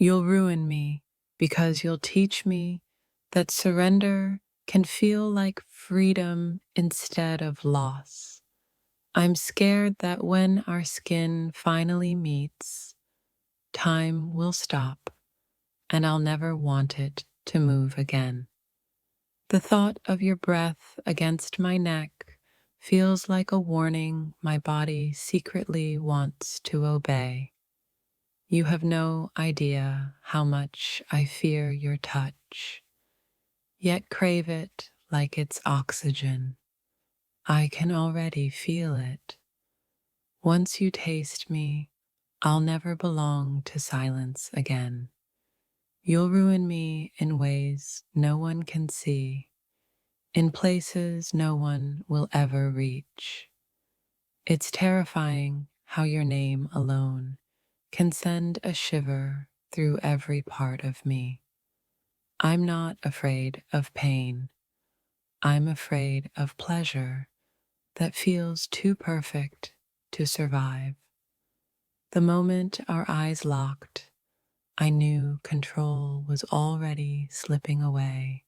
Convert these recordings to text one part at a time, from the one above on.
You'll ruin me because you'll teach me that surrender can feel like freedom instead of loss. I'm scared that when our skin finally meets, time will stop and I'll never want it to move again. The thought of your breath against my neck feels like a warning my body secretly wants to obey. You have no idea how much I fear your touch, yet crave it like it's oxygen. I can already feel it. Once you taste me, I'll never belong to silence again. You'll ruin me in ways no one can see, in places no one will ever reach. It's terrifying how your name alone can send a shiver through every part of me. I'm not afraid of pain. I'm afraid of pleasure that feels too perfect to survive. The moment our eyes locked, I knew control was already slipping away.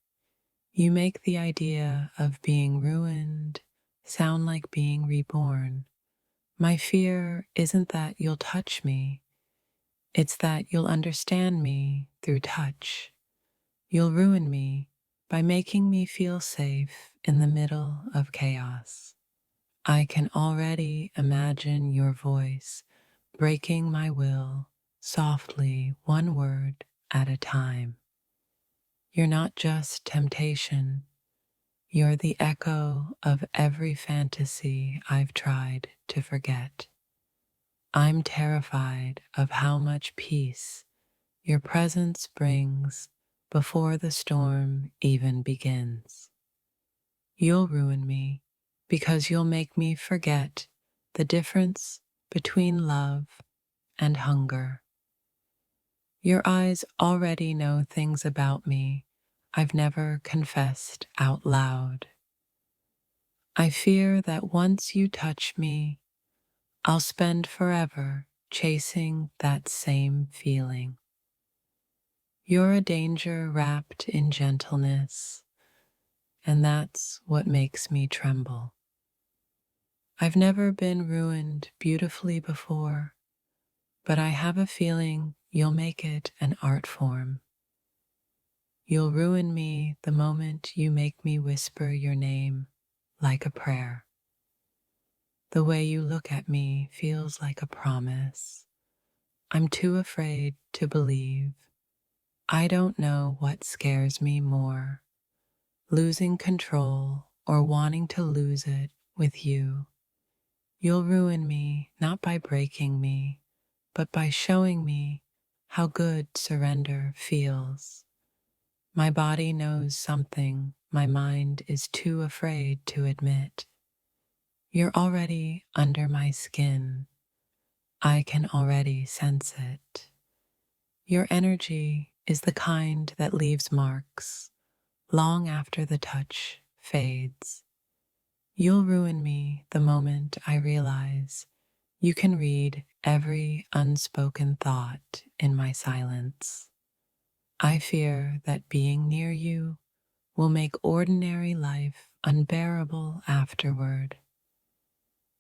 You make the idea of being ruined sound like being reborn. My fear isn't that you'll touch me, it's that you'll understand me through touch. You'll ruin me by making me feel safe in the middle of chaos. I can already imagine your voice breaking my will softly, one word at a time. You're not just temptation, you're the echo of every fantasy I've tried to forget. I'm terrified of how much peace your presence brings before the storm even begins. You'll ruin me because you'll make me forget the difference between love and hunger. Your eyes already know things about me I've never confessed out loud. I fear that once you touch me, I'll spend forever chasing that same feeling. You're a danger wrapped in gentleness, and that's what makes me tremble. I've never been ruined beautifully before, but I have a feeling you'll make it an art form. You'll ruin me the moment you make me whisper your name like a prayer. The way you look at me feels like a promise. I'm too afraid to believe. I don't know what scares me more, losing control or wanting to lose it with you. You'll ruin me not by breaking me, but by showing me how good surrender feels. My body knows something my mind is too afraid to admit. You're already under my skin. I can already sense it. Your energy is the kind that leaves marks long after the touch fades. You'll ruin me the moment I realize you can read every unspoken thought in my silence. I fear that being near you will make ordinary life unbearable afterward.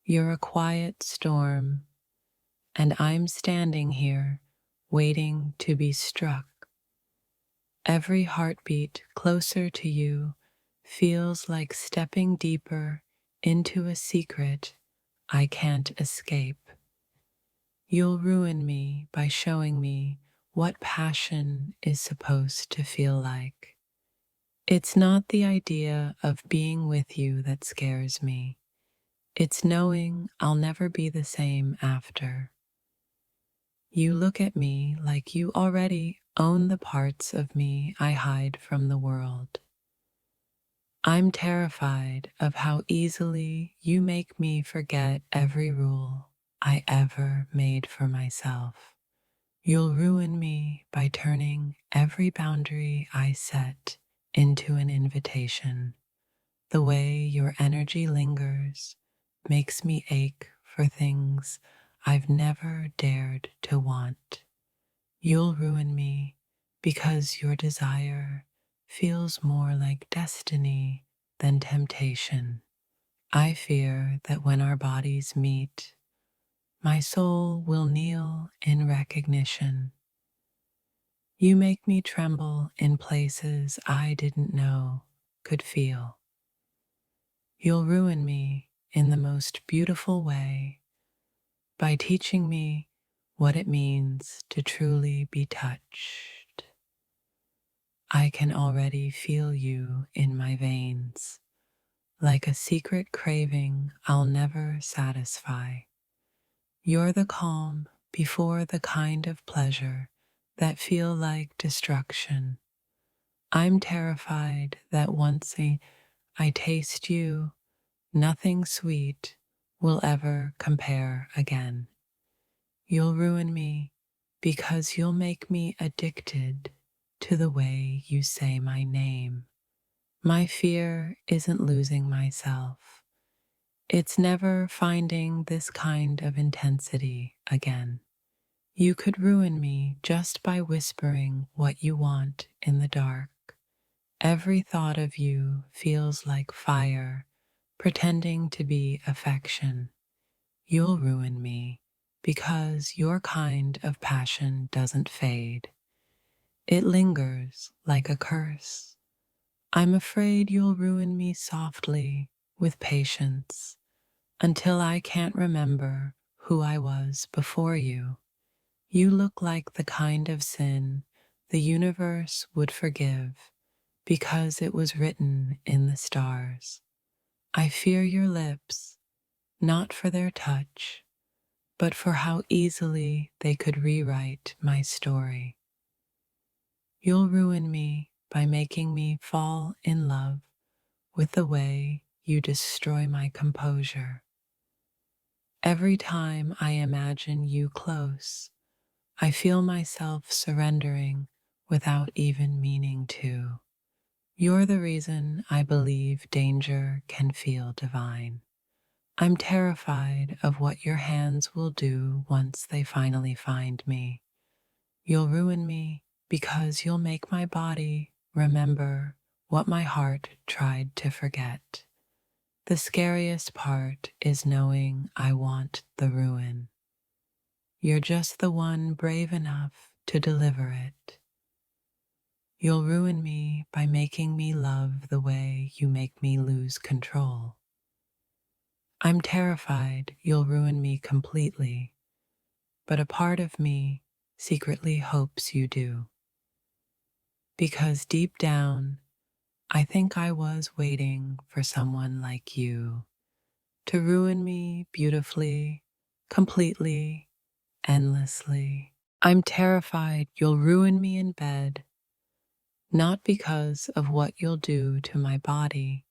You're a quiet storm, and I'm standing here waiting to be struck. Every heartbeat closer to you feels like stepping deeper into a secret I can't escape. You'll ruin me by showing me what passion is supposed to feel like. It's not the idea of being with you that scares me. It's knowing I'll never be the same after. You look at me like you already own the parts of me I hide from the world. I'm terrified of how easily you make me forget every rule I ever made for myself. You'll ruin me by turning every boundary I set into an invitation. The way your energy lingers makes me ache for things I've never dared to want. You'll ruin me because your desire feels more like destiny than temptation. I fear that when our bodies meet, my soul will kneel in recognition. You make me tremble in places I didn't know could feel. You'll ruin me in the most beautiful way by teaching me what it means to truly be touched. I can already feel you in my veins, like a secret craving I'll never satisfy. You're the calm before the kind of pleasure that feel like destruction. I'm terrified that once I taste you, nothing sweet will ever compare again. You'll ruin me because you'll make me addicted to the way you say my name. My fear isn't losing myself. It's never finding this kind of intensity again. You could ruin me just by whispering what you want in the dark. Every thought of you feels like fire, pretending to be affection. You'll ruin me because your kind of passion doesn't fade. It lingers like a curse. I'm afraid you'll ruin me softly, with patience, until I can't remember who I was before you. You look like the kind of sin the universe would forgive because it was written in the stars. I fear your lips, not for their touch, but for how easily they could rewrite my story. You'll ruin me by making me fall in love with the way you destroy my composure. Every time I imagine you close, I feel myself surrendering without even meaning to. You're the reason I believe danger can feel divine. I'm terrified of what your hands will do once they finally find me. You'll ruin me because you'll make my body remember what my heart tried to forget. The scariest part is knowing I want the ruin. You're just the one brave enough to deliver it. You'll ruin me by making me love the way you make me lose control. I'm terrified you'll ruin me completely, but a part of me secretly hopes you do. Because deep down, I think I was waiting for someone like you to ruin me beautifully, completely, endlessly. I'm terrified you'll ruin me in bed, not because of what you'll do to my body,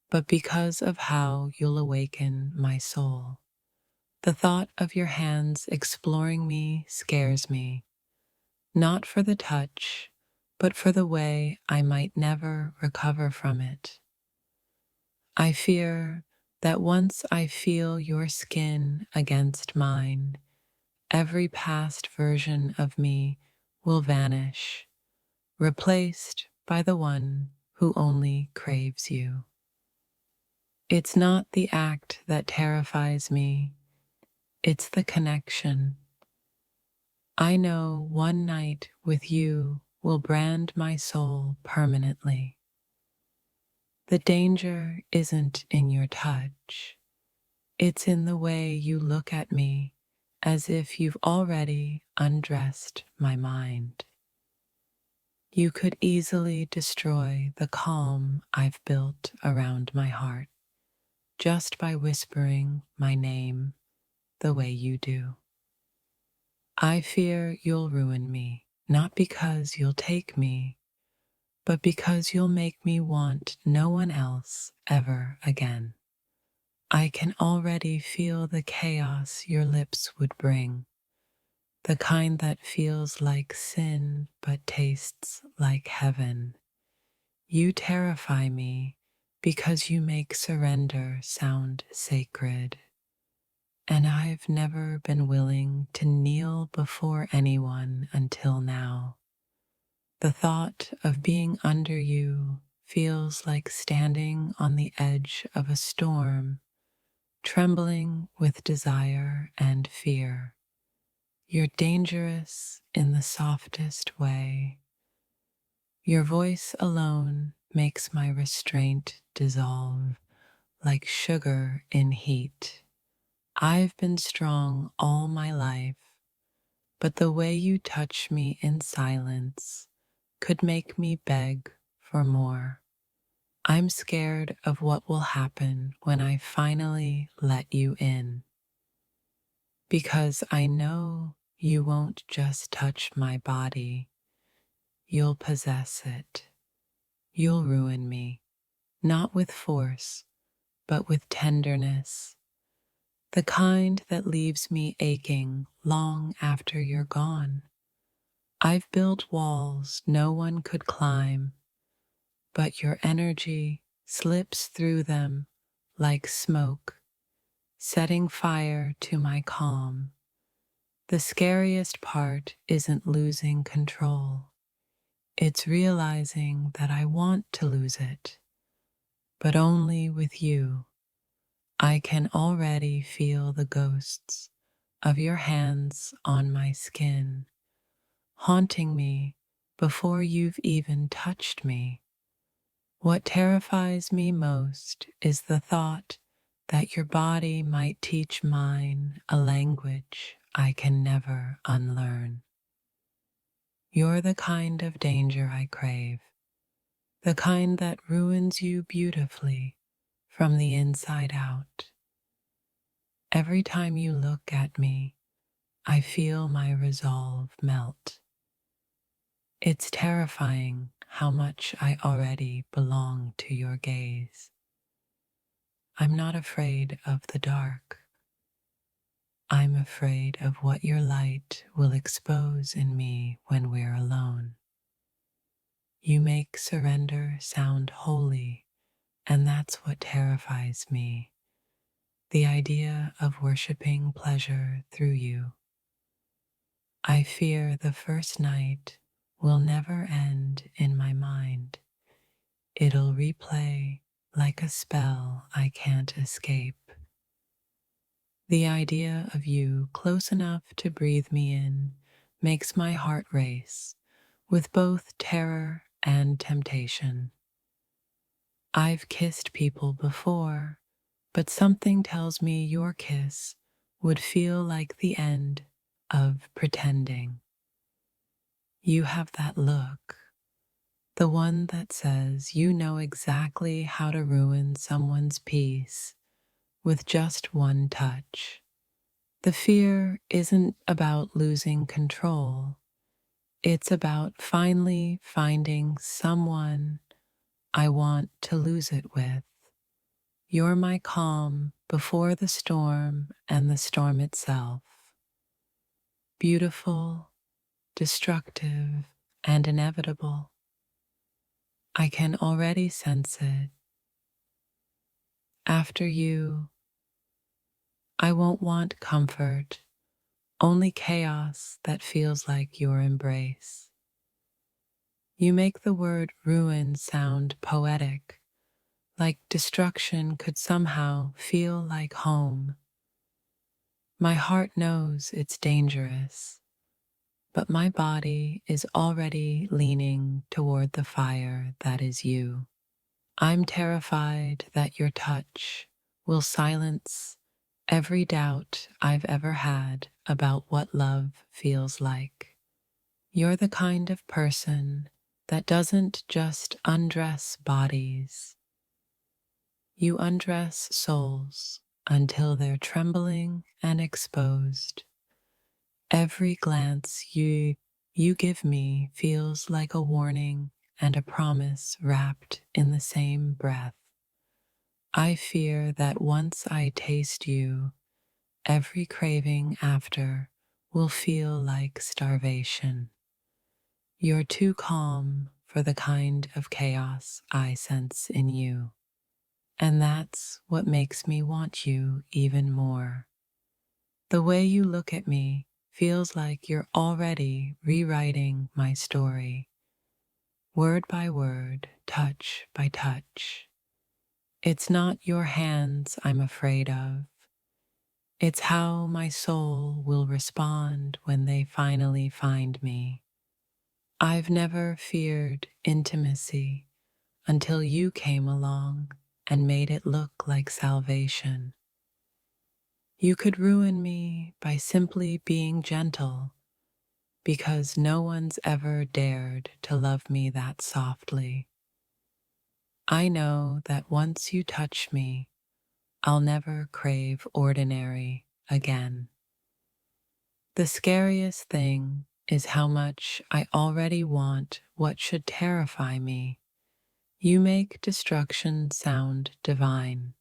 but because of how you'll awaken my soul. The thought of your hands exploring me scares me, not for the touch, but for the way I might never recover from it. I fear that once I feel your skin against mine, every past version of me will vanish, replaced by the one who only craves you. It's not the act that terrifies me, it's the connection. I know one night with you will brand my soul permanently. The danger isn't in your touch, it's in the way you look at me as if you've already undressed my mind. You could easily destroy the calm I've built around my heart just by whispering my name the way you do. I fear you'll ruin me, not because you'll take me, but because you'll make me want no one else ever again. I can already feel the chaos your lips would bring, the kind that feels like sin but tastes like heaven. You terrify me because you make surrender sound sacred. and I've never been willing to kneel before anyone until now. The thought of being under you feels like standing on the edge of a storm, trembling with desire and fear. You're dangerous in the softest way. Your voice alone makes my restraint dissolve like sugar in heat. I've been strong all my life, but the way you touch me in silence could make me beg for more. I'm scared of what will happen when I finally let you in, because I know you won't just touch my body, you'll possess it. You'll ruin me, not with force, but with tenderness, the kind that leaves me aching long after you're gone. I've built walls no one could climb, but your energy slips through them like smoke, setting fire to my calm. The scariest part isn't losing control. It's realizing that I want to lose it, but only with you. I can already feel the ghosts of your hands on my skin, haunting me before you've even touched me. What terrifies me most is the thought that your body might teach mine a language I can never unlearn. You're the kind of danger I crave, the kind that ruins you beautifully from the inside out. Every time you look at me, I feel my resolve melt. It's terrifying how much I already belong to your gaze. I'm not afraid of the dark. I'm afraid of what your light will expose in me when we're alone. You make surrender sound holy, and that's what terrifies me. The idea of worshiping pleasure through you. I fear the first night will never end in my mind. It'll replay like a spell I can't escape. The idea of you close enough to breathe me in makes my heart race with both terror and temptation. I've kissed people before, but something tells me your kiss would feel like the end of pretending. You have that look, the one that says you know exactly how to ruin someone's peace with just one touch. The fear isn't about losing control. It's about finally finding someone I want to lose it with. You're my calm before the storm and the storm itself. Beautiful, destructive, and inevitable. I can already sense it. After you, I won't want comfort, only chaos that feels like your embrace. You make the word ruin sound poetic, like destruction could somehow feel like home. My heart knows it's dangerous, but my body is already leaning toward the fire that is you. I'm terrified that your touch will silence every doubt I've ever had about what love feels like. You're the kind of person that doesn't just undress bodies. You undress souls until they're trembling and exposed. Every glance you give me feels like a warning and a promise wrapped in the same breath. I fear that once I taste you, every craving after will feel like starvation. You're too calm for the kind of chaos I sense in you. And that's what makes me want you even more. The way you look at me feels like you're already rewriting my story, word by word, touch by touch. It's not your hands I'm afraid of. It's how my soul will respond when they finally find me. I've never feared intimacy until you came along and made it look like salvation. You could ruin me by simply being gentle, because no one's ever dared to love me that softly. I know that once you touch me, I'll never crave ordinary again. The scariest thing is how much I already want what should terrify me. You make destruction sound divine,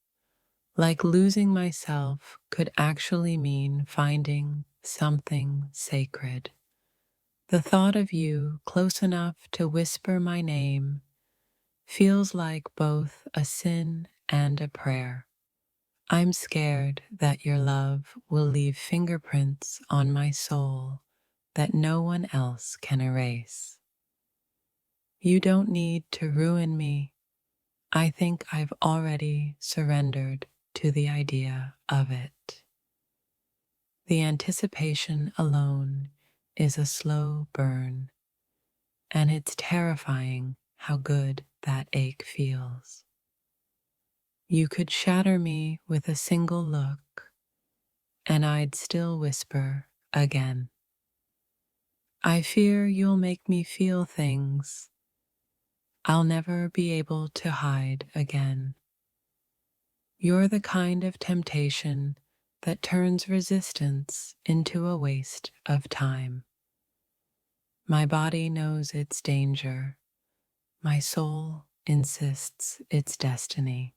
like losing myself could actually mean finding something sacred. The thought of you close enough to whisper my name feels like both a sin and a prayer. I'm scared that your love will leave fingerprints on my soul that no one else can erase. You don't need to ruin me. I think I've already surrendered to the idea of it. The anticipation alone is a slow burn, and it's terrifying how good that ache feels. You could shatter me with a single look, and I'd still whisper again. I fear you'll make me feel things I'll never be able to hide again. You're the kind of temptation that turns resistance into a waste of time. My body knows its danger. My soul insists it's destiny.